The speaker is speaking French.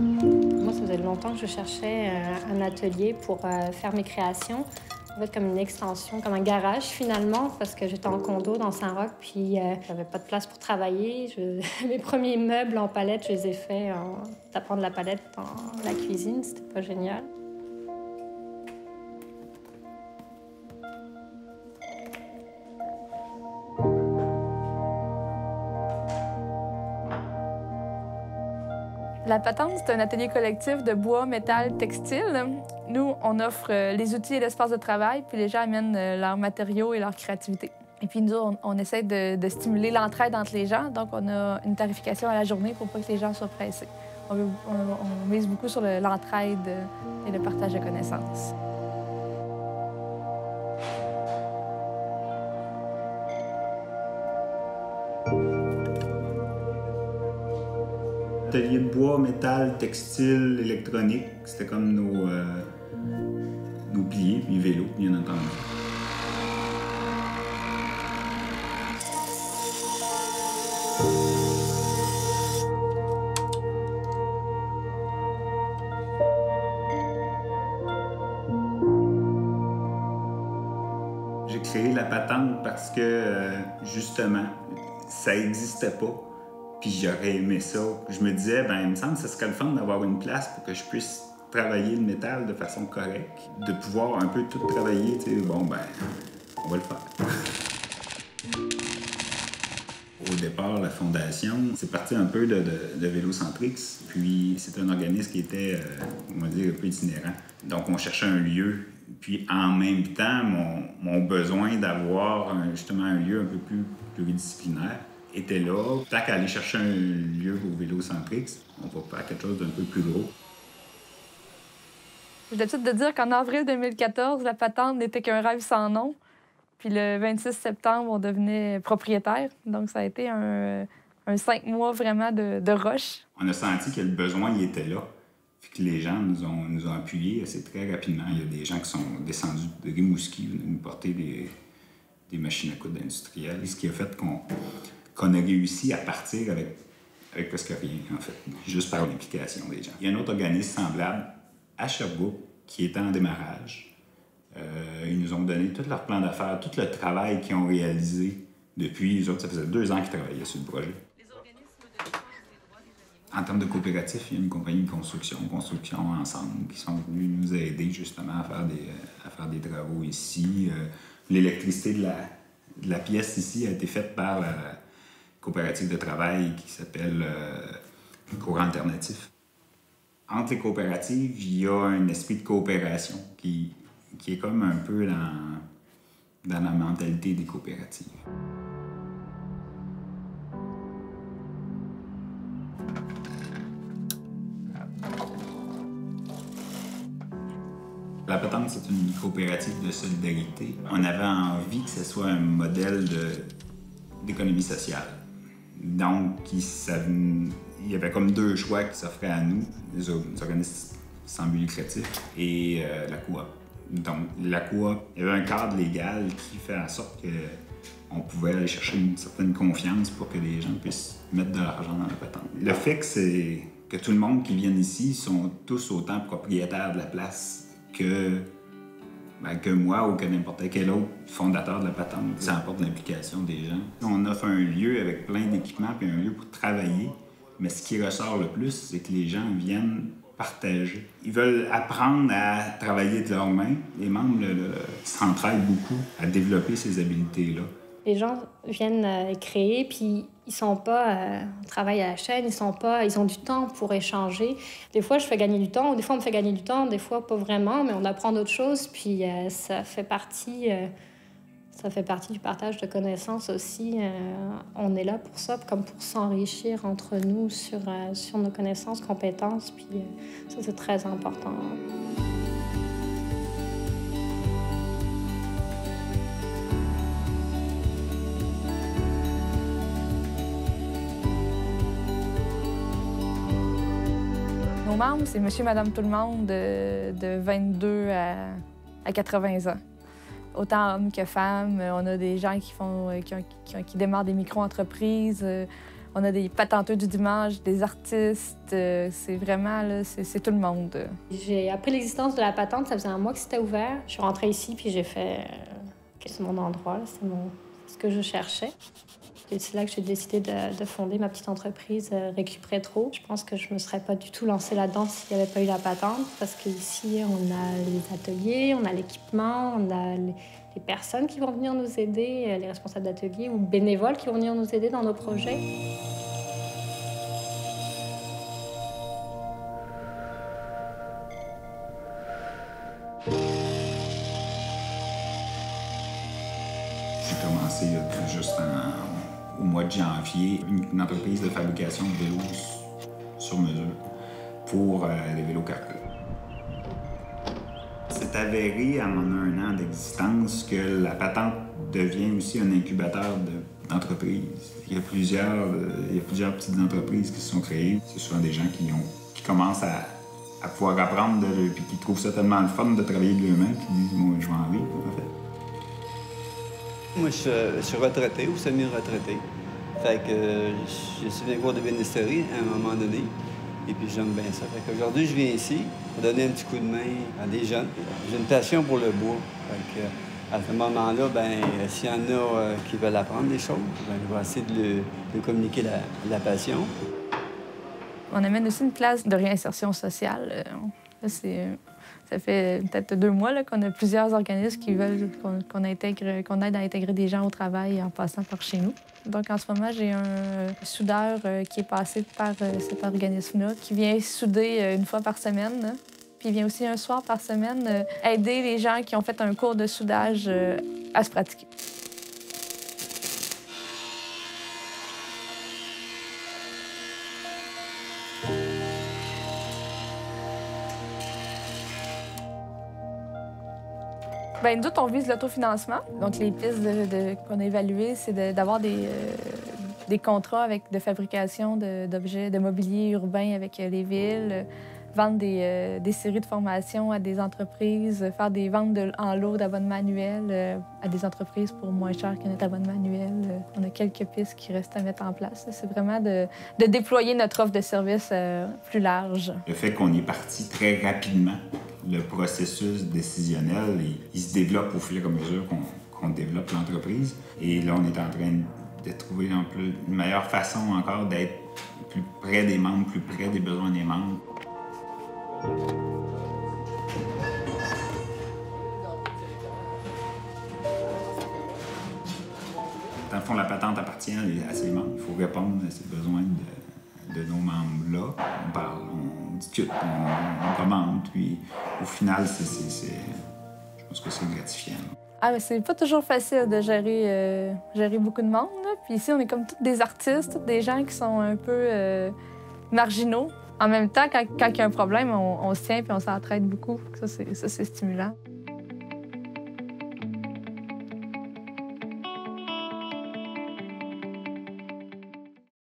Moi, ça faisait longtemps que je cherchais un atelier pour faire mes créations. En fait, comme une extension, comme un garage finalement, parce que j'étais en condo dans Saint-Roch, puis j'avais pas de place pour travailler. Mes premiers meubles en palette, je les ai faits en tapant de la palette dans la cuisine. C'était pas génial. La Patente, c'est un atelier collectif de bois, métal, textile. Nous, on offre les outils et l'espace de travail, puis les gens amènent leurs matériaux et leur créativité. Et puis nous, on essaie de stimuler l'entraide entre les gens, donc on a une tarification à la journée pour pas que les gens soient pressés. On mise beaucoup sur l'entraide et le partage de connaissances. Atelier de bois, métal, textile, électronique, c'était comme nos piliers, puis vélos, bien entendu. J'ai créé la patente parce que, justement, ça n'existait pas. Puis j'aurais aimé ça. Je me disais, ben il me semble que ce serait le fun d'avoir une place pour que je puisse travailler le métal de façon correcte. De pouvoir un peu tout travailler, tu sais, bon, ben, on va le faire. Au départ, la fondation, c'est parti un peu de Vélocentrix. Puis c'est un organisme qui était, on va dire, un peu itinérant. Donc on cherchait un lieu. Puis en même temps, mon besoin d'avoir justement un lieu un peu plus pluridisciplinaire était là. Tant qu'à aller chercher un lieu au Vélocentrix, on va faire quelque chose d'un peu plus gros. J'ai l'habitude de dire qu'en avril 2014, la Patente n'était qu'un rêve sans nom. Puis le 26 septembre, on devenait propriétaire. Donc ça a été un 5 mois vraiment de rush. On a senti que le besoin il était là. Puis que les gens nous ont appuyés assez très rapidement. Il y a des gens qui sont descendus de Rimouski, venus nous porter des machines à coudre industrielles. Ce qui a fait qu'on a réussi à partir avec presque rien, en fait, juste par l'implication des gens. Il y a un autre organisme semblable à Sherbrooke qui était en démarrage. Ils nous ont donné tout leur plan d'affaires, tout le travail qu'ils ont réalisé depuis. Les autres, ça faisait 2 ans qu'ils travaillaient sur le projet. En termes de coopératif, il y a une compagnie de construction ensemble, qui sont venus nous aider justement à faire des travaux ici. L'électricité de la pièce ici a été faite par la coopérative de travail qui s'appelle Courant Alternatif. Entre les coopératives, il y a un esprit de coopération qui est comme un peu dans la mentalité des coopératives. La Patente, c'est une coopérative de solidarité. On avait envie que ce soit un modèle d'économie sociale. Donc, il y avait comme 2 choix qui s'offraient à nous, les organismes sans but lucratif et la coop. Donc, la coop, il y avait un cadre légal qui fait en sorte qu'on pouvait aller chercher une certaine confiance pour que les gens puissent mettre de l'argent dans la patente. Le fait que tout le monde qui vient ici sont tous autant propriétaires de la place que moi ou que n'importe quel autre fondateur de la patente. Ça apporte l'implication des gens. On offre un lieu avec plein d'équipements puis un lieu pour travailler, mais ce qui ressort le plus, c'est que les gens viennent partager. Ils veulent apprendre à travailler de leurs mains. Les membres s'entraident beaucoup à développer ces habiletés-là. Les gens viennent créer, puis ils sont pas on travaille à la chaîne, ils ont du temps pour échanger. Des fois, je fais gagner du temps, des fois, on me fait gagner du temps, des fois, pas vraiment, mais on apprend d'autres choses, puis ça fait partie du partage de connaissances aussi. On est là pour ça, comme pour s'enrichir entre nous sur nos connaissances, compétences, puis ça, c'est très important. Nos membres, c'est monsieur, madame, tout le monde de 22 à 80 ans. Autant hommes que femmes. On a des gens qui démarrent des micro-entreprises. On a des patenteux du dimanche, des artistes. C'est vraiment, là, c'est tout le monde. J'ai appris l'existence de la patente, ça faisait un mois que c'était ouvert. Je suis rentrée ici, puis j'ai fait... c'est mon endroit, c'est ce que je cherchais. C'est là que j'ai décidé de fonder ma petite entreprise Récup'Rétro. Je pense que je ne me serais pas du tout lancée là-dedans s'il n'y avait pas eu la patente, parce qu'ici, on a les ateliers, on a l'équipement, on a les personnes qui vont venir nous aider, les responsables d'ateliers ou bénévoles qui vont venir nous aider dans nos projets. J'ai commencé juste au mois de janvier, une entreprise de fabrication de vélos sur mesure pour les vélos Carco. C'est avéré, en 1 an d'existence, que la patente devient aussi un incubateur d'entreprises. Il y a plusieurs petites entreprises qui se sont créées. C'est souvent des gens qui commencent à pouvoir apprendre puis qui trouvent ça tellement le fun de travailler de l'humain qui disent « moi, je vais en vivre », en fait. Moi, je suis retraité ou semi-retraité. Fait que j'ai suivi un cours de bénisterie à un moment donné. Et puis j'aime bien ça. Fait qu'aujourd'hui, je viens ici pour donner un petit coup de main à des jeunes. J'ai une passion pour le bois. Fait que, à ce moment-là, s'il y en a qui veulent apprendre des choses, je vais essayer de communiquer la passion. On amène aussi une classe de réinsertion sociale. Ça fait peut-être 2 mois qu'on a plusieurs organismes qui veulent qu'on aide à intégrer des gens au travail en passant par chez nous. Donc, en ce moment, j'ai un soudeur qui est passé par cet organisme-là, qui vient souder 1 fois par semaine. Là. Puis il vient aussi 1 soir par semaine aider les gens qui ont fait un cours de soudage à se pratiquer. Nous autres, on vise l'autofinancement. Donc, les pistes qu'on a évaluées, c'est d'avoir des contrats de fabrication d'objets, de mobilier urbain avec les villes, vendre des séries de formations à des entreprises, faire des ventes en lot d'abonnements annuels à des entreprises pour moins cher que notre abonnement annuel. On a quelques pistes qui restent à mettre en place. C'est vraiment de déployer notre offre de services plus large. Le fait qu'on est parti très rapidement, le processus décisionnel, il se développe au fur et à mesure qu'on développe l'entreprise. Et là, on est en train de trouver une meilleure façon encore d'être plus près des membres, plus près des besoins des membres. Dans le fond, la patente appartient à ses membres. Il faut répondre à ces besoins de nos membres-là. On parle, on discute, on commande, puis au final, je pense que c'est gratifiant. Ah, mais c'est pas toujours facile de gérer beaucoup de monde. Là. Puis ici, on est comme tous des artistes, tous des gens qui sont un peu marginaux. En même temps, quand il y a un problème, on se tient puis on s'entraide beaucoup. Ça, c'est stimulant.